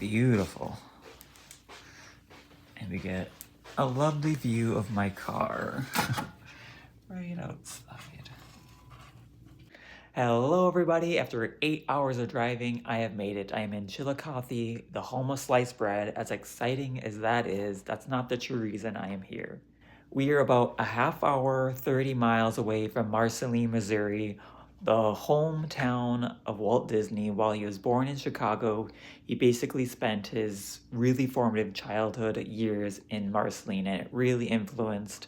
beautiful. And we get a lovely view of my car right outside. Hello everybody, after 8 hours of driving, I have made it. I am in Chillicothe, the home of sliced bread. As exciting as that is, that's not the true reason I am here. We are about a half hour, 30 miles away from Marceline, Missouri, the hometown of Walt Disney. While he was born in Chicago, he basically spent his really formative childhood years in Marceline, and it really influenced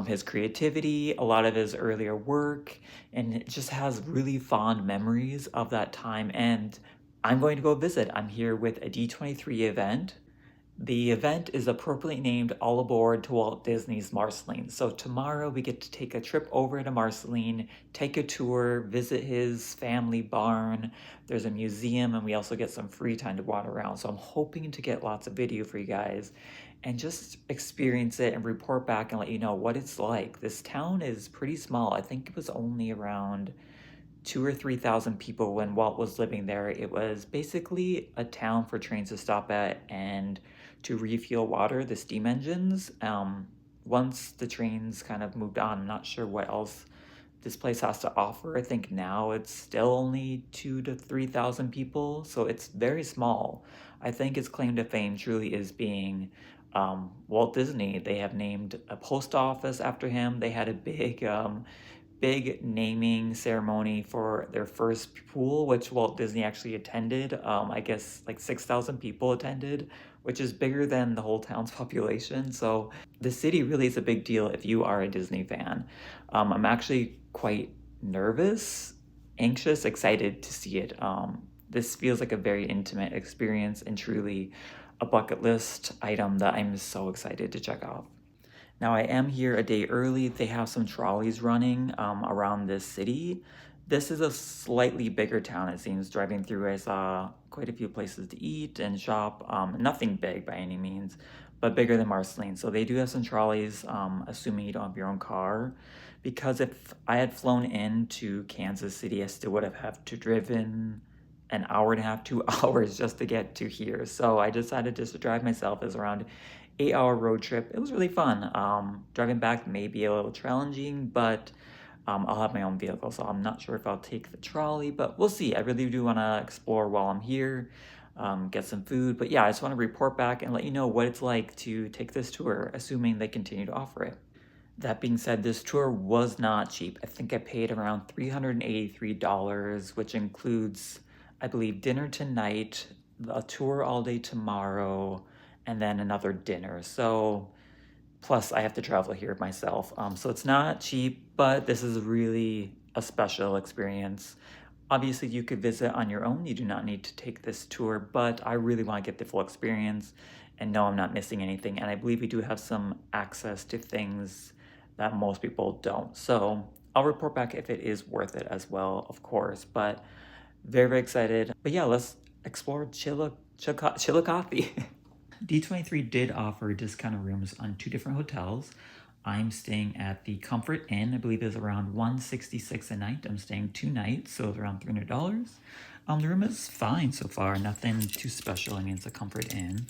his creativity, a lot of his earlier work, and it just has really fond memories of that time. And I'm going to go visit. I'm here with a D23 event. The event is appropriately named All Aboard to Walt Disney's Marceline. So tomorrow we get to take a trip over to Marceline, take a tour, visit his family barn. There's a museum, and we also get some free time to wander around. So I'm hoping to get lots of video for you guys and just experience it and report back and let you know what it's like. This town is pretty small. I think it was only around 2,000 or 3,000 people when Walt was living there. It was basically a town for trains to stop at and to refuel water, the steam engines. Once the trains kind of moved on, I'm not sure what else this place has to offer. I think now it's still only 2,000 to 3,000 people, so it's very small. I think its claim to fame truly is being Walt Disney. They have named a post office after him. They had a big naming ceremony for their first pool, which Walt Disney actually attended. I guess like 6,000 people attended, which is bigger than the whole town's population. So the city really is a big deal if you are a Disney fan. I'm actually quite nervous, anxious, excited to see it. This feels like a very intimate experience and truly a bucket list item that I'm so excited to check out. Now I am here a day early. They have some trolleys running around this city. This is a slightly bigger town, it seems. Driving through, I saw quite a few places to eat and shop. Nothing big by any means, but bigger than Marceline. So they do have some trolleys, assuming you don't have your own car. Because if I had flown into Kansas City, I still would have had to driven an hour and a half, 2 hours just to get to here. So I decided just to drive myself. It was around 8-hour road trip. It was really fun. Driving back may be a little challenging, but I'll have my own vehicle, so I'm not sure if I'll take the trolley, but we'll see. I really do want to explore while I'm here, get some food. But yeah, I just want to report back and let you know what it's like to take this tour, assuming they continue to offer it. That being said, this tour was not cheap. I think I paid around $383, which includes, I believe, dinner tonight, a tour all day tomorrow, and then another dinner. So plus I have to travel here myself. So it's not cheap, but this is really a special experience. Obviously you could visit on your own. You do not need to take this tour, but I really want to get the full experience and know I'm not missing anything. And I believe we do have some access to things that most people don't. So I'll report back if it is worth it as well, of course, but very, very excited. But yeah, let's explore Chillicothe. D23 did offer discounted rooms on 2 different hotels. I'm staying at the Comfort Inn. I believe it's around $166 a night. I'm staying 2 nights, so it's around $300. The room is fine so far. Nothing too special. I mean, it's a Comfort Inn.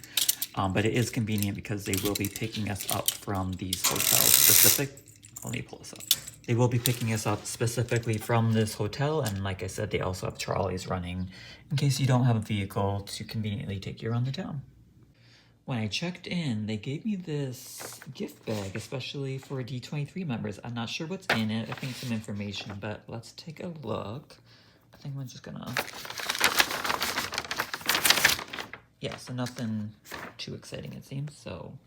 But it is convenient because they will be picking us up from these hotels let me pull this up. They will be picking us up specifically from this hotel, and like I said, they also have trolleys running in case you don't have a vehicle to conveniently take you around the town. When I checked in, they gave me this gift bag, especially for D23 members. I'm not sure what's in it. I think some information, but let's take a look. I think I'm just gonna... Yeah, so nothing too exciting, it seems, so...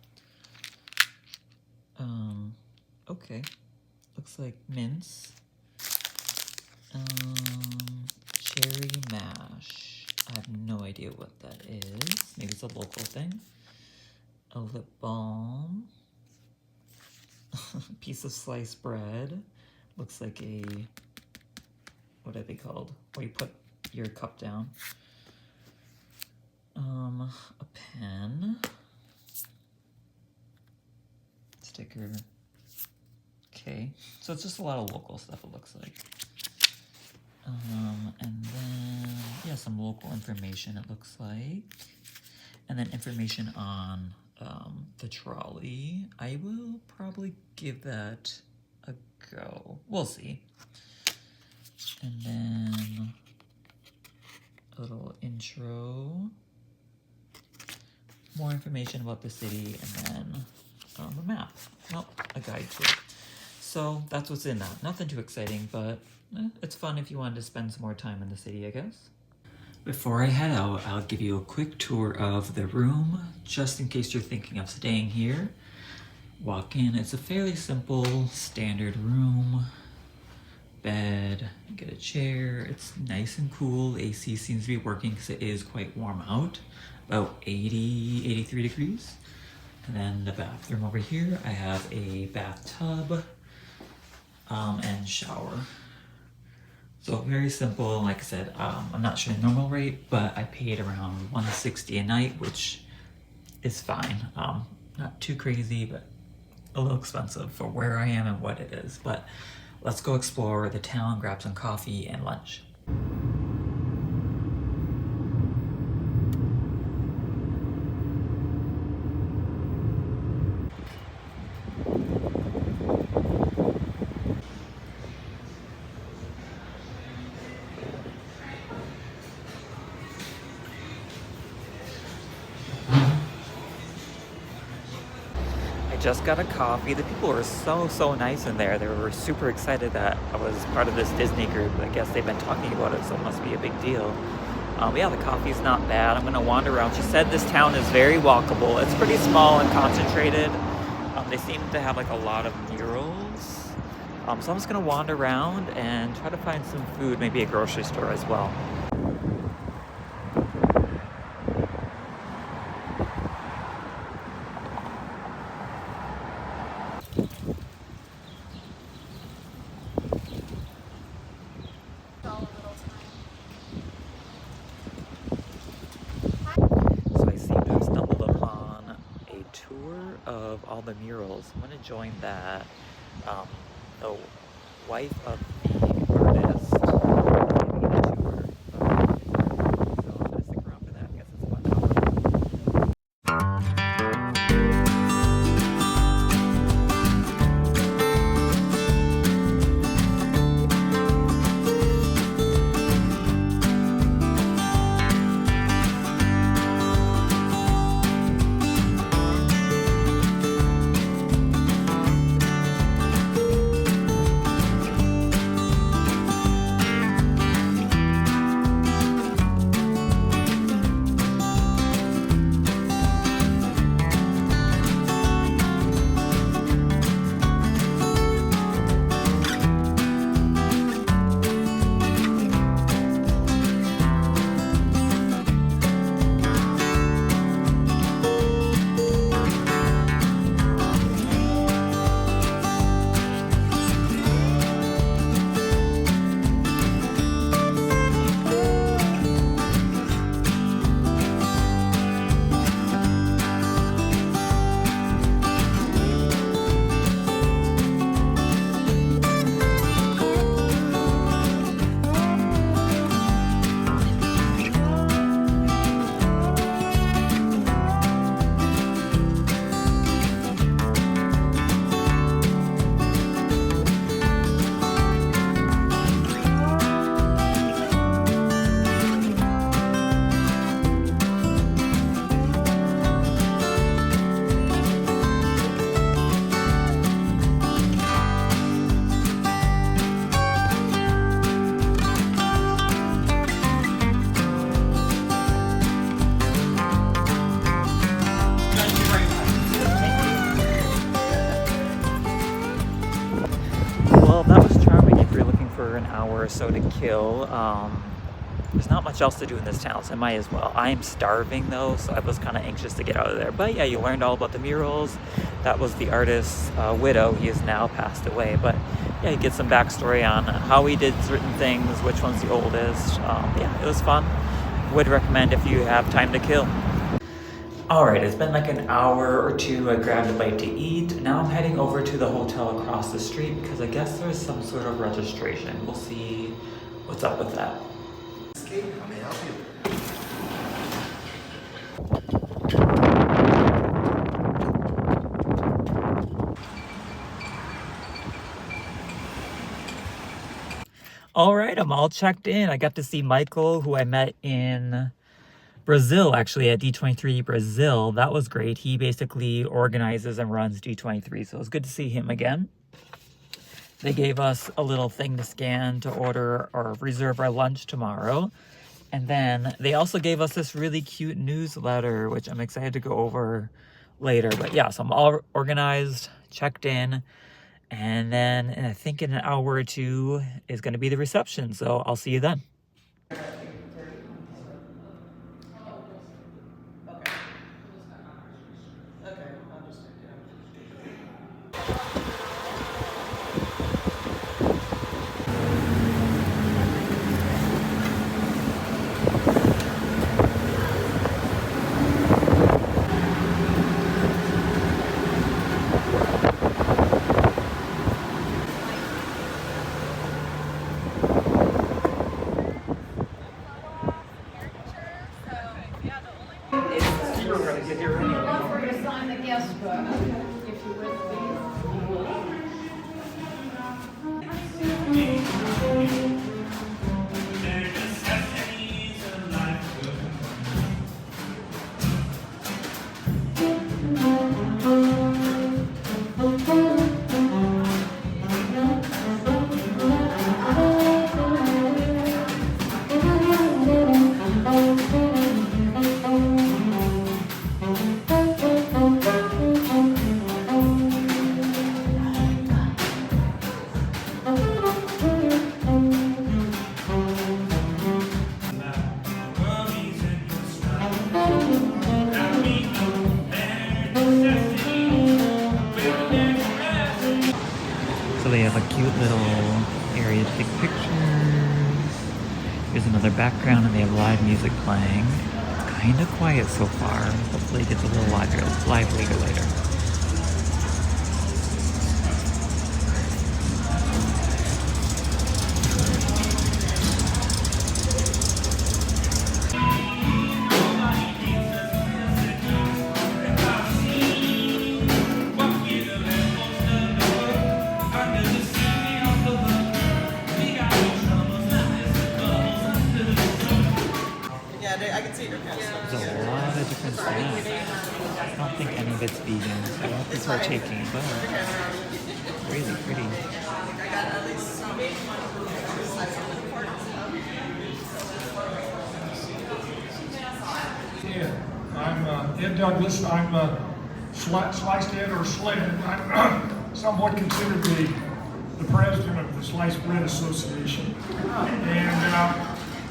Okay. Looks like mince. Cherry mash. I have no idea what that is. Maybe it's a local thing. A lip balm. Piece of sliced bread. Looks like a... What are they called? Where you put your cup down. A pen. Sticker. Okay, so it's just a lot of local stuff, it looks like. And then yeah, some local information, it looks like. And then information on the trolley. I will probably give that a go. We'll see. And then a little intro. More information about the city, and then a map. Well, a guide to it. So that's what's in that. Nothing too exciting, but it's fun if you wanted to spend some more time in the city, I guess. Before I head out, I'll give you a quick tour of the room, just in case you're thinking of staying here. Walk in, it's a fairly simple, standard room. Bed, get a chair, it's nice and cool. AC seems to be working because it is quite warm out, about 80, 83 degrees. And then the bathroom over here, I have a bathtub and shower. So very simple, like I said, I'm not sure the normal rate, but I paid around $160 a night, which is fine. Not too crazy, but a little expensive for where I am and what it is. But let's go explore the town, grab some coffee and lunch. Just got a coffee. The people were so nice in there. They were super excited that I was part of this Disney group. I guess they've been talking about it, so it must be a big deal. Yeah, the coffee's not bad. I'm gonna wander around. She said this town is very walkable. It's pretty small and concentrated. They seem to have like a lot of murals. So I'm just gonna wander around and try to find some food, maybe a grocery store as well. Of all the murals. I'm gonna join that. The wife of the artist giving me a tour. So I'm gonna stick around for that. I guess it's about an hour. Well, that was charming if you're looking for an hour or so to kill. There's not much else to do in this town, so I might as well. I'm starving though, so I was kind of anxious to get out of there. But yeah, you learned all about the murals. That was the artist's widow. He is now passed away. But yeah, you get some backstory on how he did certain things, which one's the oldest. Yeah, it was fun. Would recommend if you have time to kill. Alright, it's been like an hour or two. I grabbed a bite to eat. Now I'm heading over to the hotel across the street because I guess there's some sort of registration. We'll see what's up with that. How may I help you? All right, I'm all checked in. I got to see Michael, who I met in Brazil, actually, at D23 Brazil. That was great. He basically organizes and runs D23, so it was good to see him again. They gave us a little thing to scan to order or reserve our lunch tomorrow. And then they also gave us this really cute newsletter, which I'm excited to go over later. But yeah, so I'm all organized, checked in. And then I think in an hour or two is going to be the reception. So I'll see you then. So they have a cute little area to take pictures. Here's another background, and they have live music playing. It's kind of quiet so far. Hopefully it gets a little livelier later. There's a lot of different snacks. I don't think any of it's vegan, so I won't be partaking, but really pretty. Yeah, I'm Ed Douglas. I'm Sliced Ed or Sled. I'm somewhat considered the president of the Sliced Bread Association. And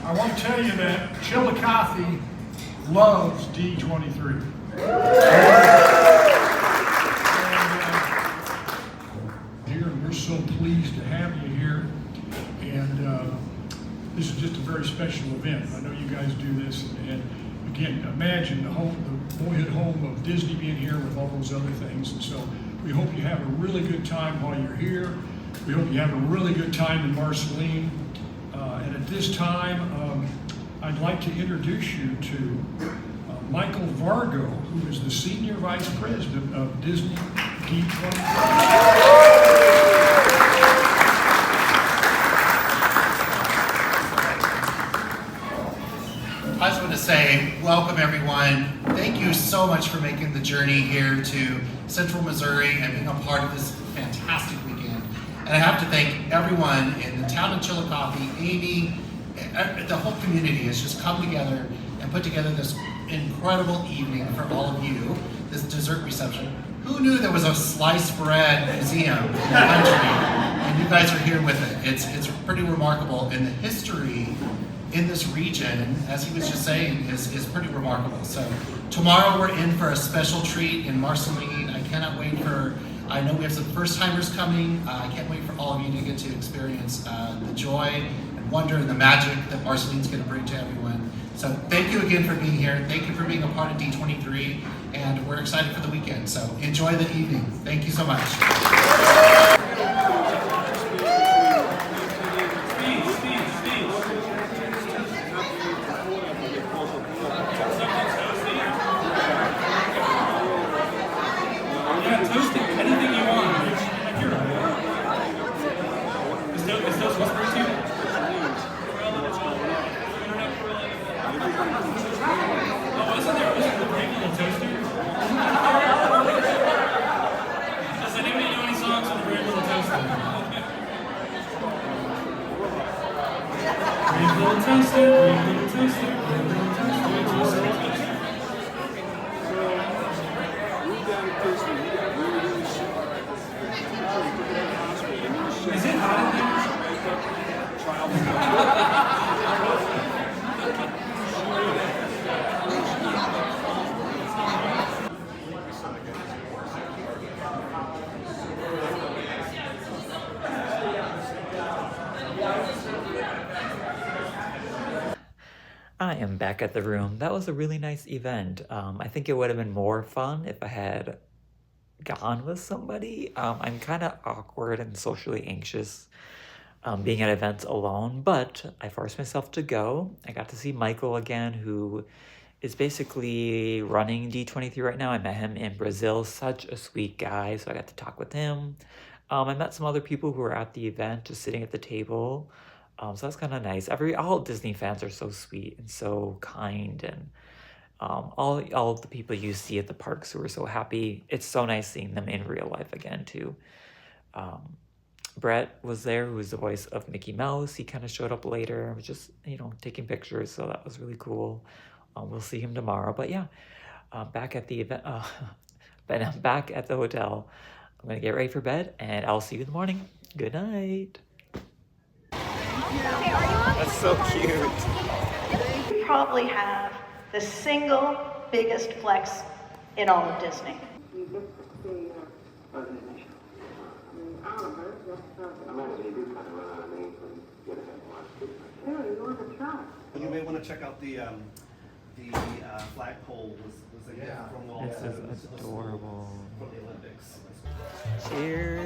I want to tell you that Chillicothe loves D23. And we're so pleased to have you here. And this is just a very special event. I know you guys do this. And again, imagine the boyhood home of Disney being here with all those other things. And so we hope you have a really good time while you're here. We hope you have a really good time in Marceline. And at this time, I'd like to introduce you to Michael Vargo, who is the Senior Vice President of Disney D23. I just want to say welcome everyone. Thank you so much for making the journey here to Central Missouri and being a part of this fantastic weekend. And I have to thank everyone in the town of Chillicothe, Amy, the whole community has just come together and put together this incredible evening for all of you, this dessert reception. Who knew there was a sliced bread museum in the country? And you guys are here with it. It's pretty remarkable. And the history in this region, as he was just saying, is pretty remarkable. So tomorrow we're in for a special treat in Marceline. I cannot wait for, I know we have some first timers coming. I can't wait for all of you to get to experience the joy and wonder and the magic that Marceline's going to bring to everyone. So thank you again for being here. Thank you for being a part of D23, and we're excited for the weekend. So enjoy the evening. Thank you so much. back at the room. That was a really nice event. I think it would have been more fun if I had gone with somebody. I'm kind of awkward and socially anxious being at events alone, but I forced myself to go. I got to see Michael again, who is basically running D23 right now. I met him in Brazil, such a sweet guy, so I got to talk with him. I met some other people who were at the event, just sitting at the table. So that's kind of nice. All Disney fans are so sweet and so kind, and all the people you see at the parks who are so happy. It's so nice seeing them in real life again too. Brett was there, who was the voice of Mickey Mouse. He kind of showed up later. I was just, taking pictures, so that was really cool. We'll see him tomorrow. But yeah, back at the event, but I'm back at the hotel. I'm gonna get ready for bed, and I'll see you in the morning. Good night. That's so cute. We probably have the single biggest flex in all of Disney. You may want to check out the flagpole was a gift from Walt This Disney. is adorable. From the Olympics. Cheers.